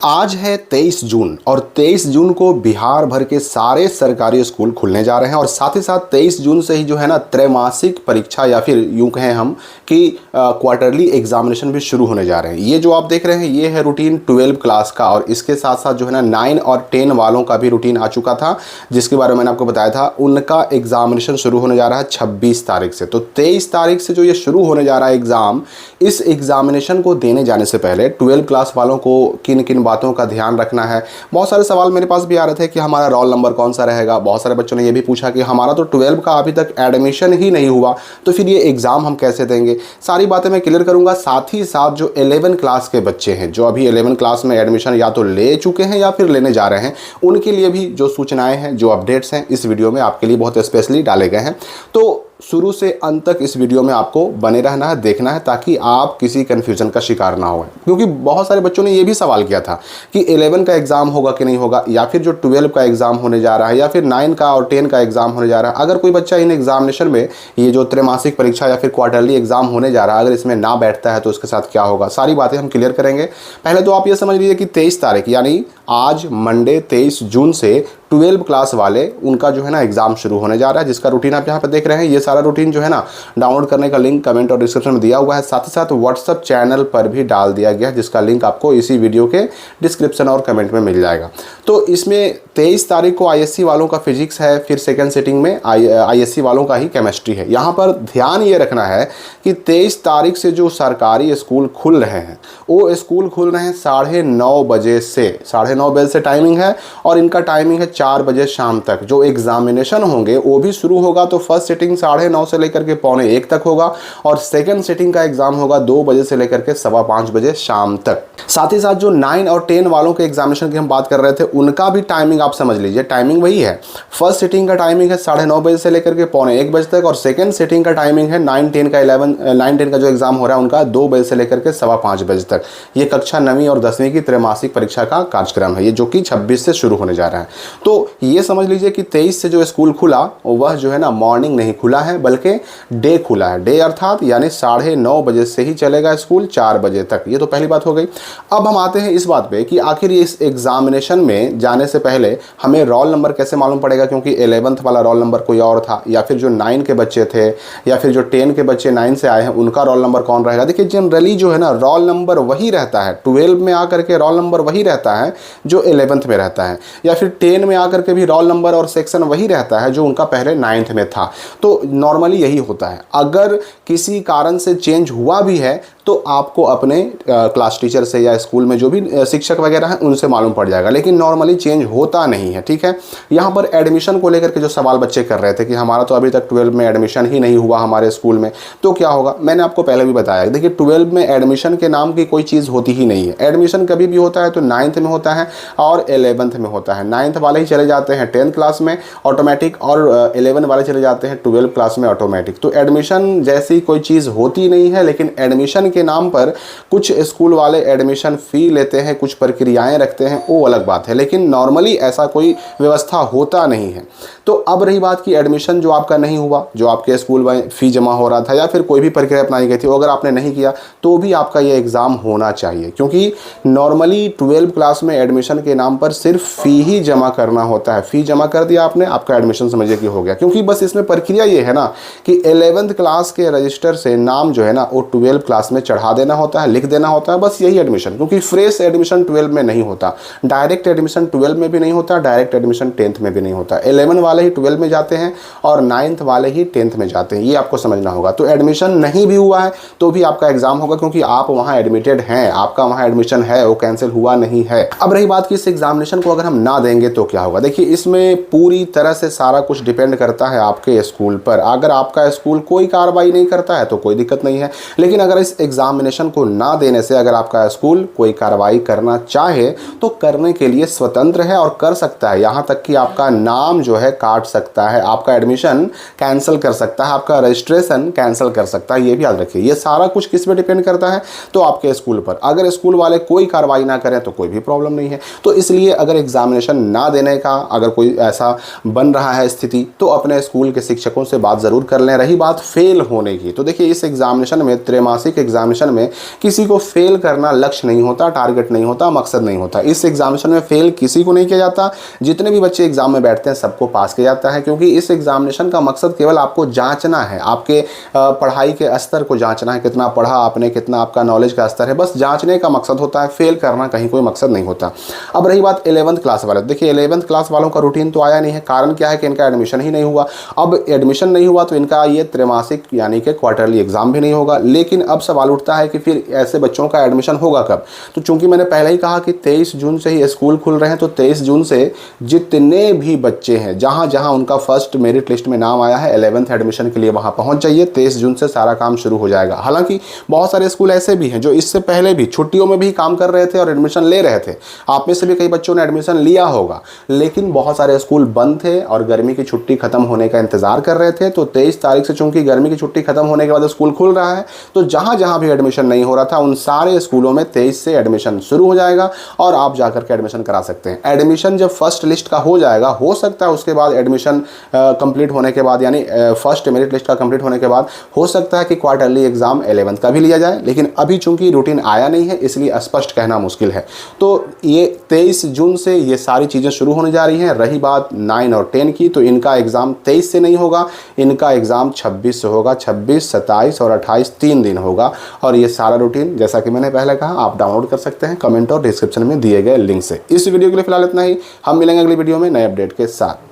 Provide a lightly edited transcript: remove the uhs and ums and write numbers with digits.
आज है 23 जून और 23 जून को बिहार भर के सारे सरकारी स्कूल खुलने जा रहे हैं और साथ ही साथ 23 जून से ही जो है ना त्रैमासिक परीक्षा या फिर यूं कहें हम कि क्वार्टरली एग्जामिनेशन भी शुरू होने जा रहे हैं। ये जो आप देख रहे हैं ये है रूटीन 12 क्लास का और इसके साथ साथ जो है ना 9 और 10 वालों का भी रूटीन आ चुका था, जिसके बारे में मैंने आपको बताया था। उनका एग्जामिनेशन शुरू होने जा रहा है 26 तारीख से। तो 23 तारीख से जो ये शुरू होने जा रहा है एग्ज़ाम, इस एग्जामिनेशन को देने जाने से पहले 12 क्लास वालों को किन किन बातों का ध्यान रखना है। बहुत सारे सवाल मेरे पास भी आ रहे थे कि हमारा रोल नंबर कौन सा रहेगा। बहुत सारे बच्चों ने ये भी पूछा कि हमारा तो 12 का अभी तक एडमिशन ही नहीं हुआ, तो फिर ये एग्ज़ाम हम कैसे देंगे। सारी बातें मैं क्लियर करूंगा। साथ ही साथ जो 11 क्लास के बच्चे हैं, जो अभी 11 क्लास में एडमिशन या तो ले चुके हैं या फिर लेने जा रहे हैं, उनके लिए भी जो सूचनाएं हैं, जो अपडेट्स हैं, इस वीडियो में आपके लिए बहुत स्पेशली डाले गए हैं। तो शुरू से अंत तक इस वीडियो में आपको बने रहना है, देखना है, ताकि आप किसी कन्फ्यूजन का शिकार ना हो। क्योंकि बहुत सारे बच्चों ने ये भी सवाल किया था कि 11 का एग्ज़ाम होगा कि नहीं होगा, या फिर जो 12 का एग्ज़ाम होने जा रहा है, या फिर 9 का और 10 का एग्ज़ाम होने जा रहा है। अगर कोई बच्चा इन एग्जामिनेशन में, ये जो त्रैमासिक परीक्षा या फिर क्वार्टरली एग्ज़ाम होने जा रहा है, अगर इसमें ना बैठता है तो उसके साथ क्या होगा, सारी बातें हम क्लियर करेंगे। पहले तो आप ये समझ लीजिए कि 23 तारीख यानी आज मंडे 23 जून से 12 क्लास वाले, उनका जो है ना एग्ज़ाम शुरू होने जा रहा है, जिसका रूटीन आप यहाँ पर देख रहे हैं। ये सारा रूटीन जो है ना डाउनलोड करने का लिंक कमेंट और डिस्क्रिप्शन में दिया हुआ है। साथ ही साथ व्हाट्सएप चैनल पर भी डाल दिया गया है, जिसका लिंक आपको इसी वीडियो के डिस्क्रिप्शन और कमेंट में मिल जाएगा। तो इसमें 23 तारीख को आईएससी वालों का फिजिक्स है, फिर सेकेंड सिटिंग में आईएससी वालों का ही केमिस्ट्री है। यहाँ पर ध्यान ये रखना है कि 23 तारीख से जो सरकारी स्कूल खुल रहे हैं, वो स्कूल खुल रहे हैं 9:30 बजे से। 9:30 बजे से टाइमिंग है और इनका टाइमिंग है 4 बजे शाम तक। जो एग्जामिनेशन होंगे वो भी शुरू होगा, तो फर्स्ट सिटिंग 9:30 से लेकर के 12:45 तक होगा और सेकंड सिटिंग का एग्जाम होगा 2 बजे से लेकर के 5:15 बजे शाम तक। साथ ही साथ जो 9 और 10 वालों के एग्जामिनेशन की हम बात कर रहे थे, उनका भी टाइमिंग आप समझ लीजिए, टाइमिंग वही है। फर्स्ट सिटिंग का टाइमिंग है 9:30 बजे से लेकर के 12:45 बजे तक और सेकंड सिटिंग का टाइमिंग है 9-10 का जो एग्जाम हो रहा है उनका 2 बजे से लेकर के 5:15 बजे तक। ये कक्षा 9वीं और 10वीं की त्रैमासिक परीक्षा का कार्यक्रम है, ये जो कि 26 से शुरू होने जा रहा है। तो ये समझ लीजिए कि 23 से जो स्कूल खुला वह जो है ना मॉर्निंग नहीं खुला है, बल्कि डे खुला है। डे अर्थात यानी 9:30 बजे से ही चलेगा स्कूल 4 बजे तक। ये तो पहली बात हो गई। अब हम आते हैं इस बात पे कि आखिर इस एग्जामिनेशन में जाने से पहले हमें रोल नंबर कैसे मालूम पड़ेगा, क्योंकि 11th वाला रोल नंबर कोई और था, या फिर जो 9 के बच्चे थे, या फिर जो 10 के बच्चे 9 से आए हैं उनका रोल नंबर कौन रहेगा। देखिए जनरली जो है ना रोल नंबर वही रहता है, 12 में आकर के रोल नंबर वही रहता है जो 11th में रहता है, या फिर 10 में आकर के भी रोल नंबर और सेक्शन वही रहता है जो उनका पहले 9th में था। तो नॉर्मली यही होता है। अगर किसी कारण से चेंज हुआ भी है तो आपको अपने क्लास टीचर से या स्कूल में जो भी शिक्षक वगैरह हैं उनसे मालूम पड़ जाएगा, लेकिन नॉर्मली चेंज होता नहीं है। ठीक है। यहाँ पर एडमिशन को लेकर के जो सवाल बच्चे कर रहे थे कि हमारा तो अभी तक 12 में एडमिशन ही नहीं हुआ हमारे स्कूल में, तो क्या होगा। मैंने आपको पहले भी बताया, देखिए 12 में एडमिशन के नाम की कोई चीज़ होती ही नहीं है। एडमिशन कभी भी होता है तो 9th में होता है और 11th में होता है। 9th वाले ही चले जाते हैं 10th क्लास में ऑटोमेटिक, और 11 वाले चले जाते हैं 12 क्लास में ऑटोमेटिक। तो एडमिशन जैसी कोई चीज़ होती नहीं है, लेकिन एडमिशन के नाम पर कुछ स्कूल वाले एडमिशन फ़ी लेते हैं, कुछ प्रक्रियाएं रखते हैं, वो अलग बात है, लेकिन नॉर्मली ऐसा कोई व्यवस्था होता नहीं है। तो अब रही बात कि एडमिशन जो आपका नहीं हुआ, जो आपके स्कूल में फ़ी जमा हो रहा था या फिर कोई भी प्रक्रिया अपनाई गई थी, अगर आपने नहीं किया तो भी आपका ये एग्ज़ाम होना चाहिए, क्योंकि नॉर्मली 12 क्लास में एडमिशन के नाम पर सिर्फ फ़ी ही जमा करना होता है। फ़ी जमा कर दिया आपने, आपका एडमिशन समझिए कि हो गया। क्योंकि बस इसमें प्रक्रिया ये है ना कि 11th क्लास के रजिस्टर से नाम जो है ना वो 12 क्लास में चढ़ा देना होता है, लिख देना होता है, बस यही एडमिशन। क्योंकि फ्रेश एडमिशन 12 में नहीं होता, डायरेक्ट एडमिशन 12 में भी नहीं होता, डायरेक्ट एडमिशन 10th में भी नहीं होता। 11 वाले ही 12 में जाते हैं और 9th वाले ही 10th में जाते हैं, ये आपको समझना होगा। तो एडमिशन नहीं भी हुआ है तो भी आपका एग्जाम होगा, क्योंकि आप वहाँ एडमिटेड हैं, आपका वहाँ एडमिशन है, वो कैंसिल हुआ नहीं है। अब रही बात कि इस एग्जामिनेशन को अगर हम ना देंगे तो क्या होगा। देखिए इसमें पूरी तरह से सारा कुछ डिपेंड करता है आपके स्कूल पर। अगर आपका स्कूल कोई कार्रवाई नहीं करता है तो कोई दिक्कत नहीं है, लेकिन अगर इस एग्जामिनेशन को ना देने से अगर आपका स्कूल कोई कार्रवाई करना चाहे तो करने के लिए स्वतंत्र है और कर सकता है। यहाँ तक कि आपका नाम जो है काट सकता है, आपका एडमिशन कैंसिल कर सकता है, आपका रजिस्ट्रेशन कैंसिल कर सकता है। ये भी याद रखिए, ये सारा कुछ किस पे डिपेंड करता है, तो आपके स्कूल पर। अगर स्कूल वाले कोई कार्रवाई ना करें तो कोई भी प्रॉब्लम नहीं है। तो इसलिए अगर एग्जामिनेशन ना देने बदलने का अगर कोई ऐसा बन रहा है स्थिति, तो अपने स्कूल के शिक्षकों से बात ज़रूर कर लें। रही बात फेल होने की, तो देखिए इस एग्जामिनेशन में, त्रैमासिक एग्जामिनेशन में किसी को फेल करना लक्ष्य नहीं होता, टारगेट नहीं होता, मकसद नहीं होता। इस एग्जामिनेशन में फेल किसी को नहीं किया जाता। जितने भी बच्चे एग्जाम में बैठते हैं सबको पास किया जाता है, क्योंकि इस एग्जामिनेशन का मकसद केवल आपको जांचना है, आपके पढ़ाई के स्तर को जांचना है, कितना पढ़ा आपने, कितना आपका नॉलेज का स्तर है, बस जांचने का मकसद होता है। फेल करना कहीं कोई मकसद नहीं होता। अब रही बात 11th क्लास वाले, देखिए 11th क्लास वालों का रूटीन तो आया नहीं है। कारण क्या है कि इनका एडमिशन ही नहीं हुआ। अब एडमिशन नहीं हुआ तो इनका ये त्रैमासिक यानी कि क्वार्टरली एग्जाम भी नहीं होगा। लेकिन अब सवाल उठता है कि फिर ऐसे बच्चों का एडमिशन होगा कब? तो चूंकि मैंने पहले ही कहा कि 23 जून से ही स्कूल खुल रहे हैं, तो 23 जून से जितने भी बच्चे हैं, जहां जहां उनका फर्स्ट मेरिट लिस्ट में नाम आया है 11th एडमिशन के लिए, वहां पहुंच जाइए। 23 जून से सारा काम शुरू हो जाएगा। हालांकि बहुत सारे स्कूल ऐसे भी हैं जो इससे पहले भी छुट्टियों में भी काम कर रहे थे और एडमिशन ले रहे थे। आप में से भी कई बच्चों ने एडमिशन लिया होगा, लेकिन बहुत सारे स्कूल बंद थे और गर्मी की छुट्टी खत्म होने का इंतजार कर रहे थे। तो 23 तारीख से चूंकि गर्मी की छुट्टी खत्म होने के बाद स्कूल खुल रहा है, तो जहां जहां भी एडमिशन नहीं हो रहा था उन सारे स्कूलों में 23 से एडमिशन शुरू हो जाएगा और आप जाकर के एडमिशन करा सकते हैं। एडमिशन जब फर्स्ट लिस्ट का हो जाएगा, हो सकता है उसके बाद एडमिशन कंप्लीट होने के बाद, यानी फर्स्ट मेरिट लिस्ट का कंप्लीट होने के बाद हो सकता है कि क्वार्टरली एग्जाम 11th का भी लिया जाए। लेकिन अभी चूंकि रूटीन आया नहीं है, इसलिए स्पष्ट कहना मुश्किल है। तो ये 23 जून से ये सारी चीज़ें शुरू होने जा रही हैं। रही बात 9 और 10 की, तो इनका एग्ज़ाम 23 से नहीं होगा, इनका एग्ज़ाम 26 से होगा। 26, 27 और 28 3 दिन होगा। और ये सारा रूटीन जैसा कि मैंने पहले कहा, आप डाउनलोड कर सकते हैं कमेंट और डिस्क्रिप्शन में दिए गए लिंक से। इस वीडियो के लिए फिलहाल इतना ही। हम मिलेंगे अगली वीडियो में नए अपडेट के साथ।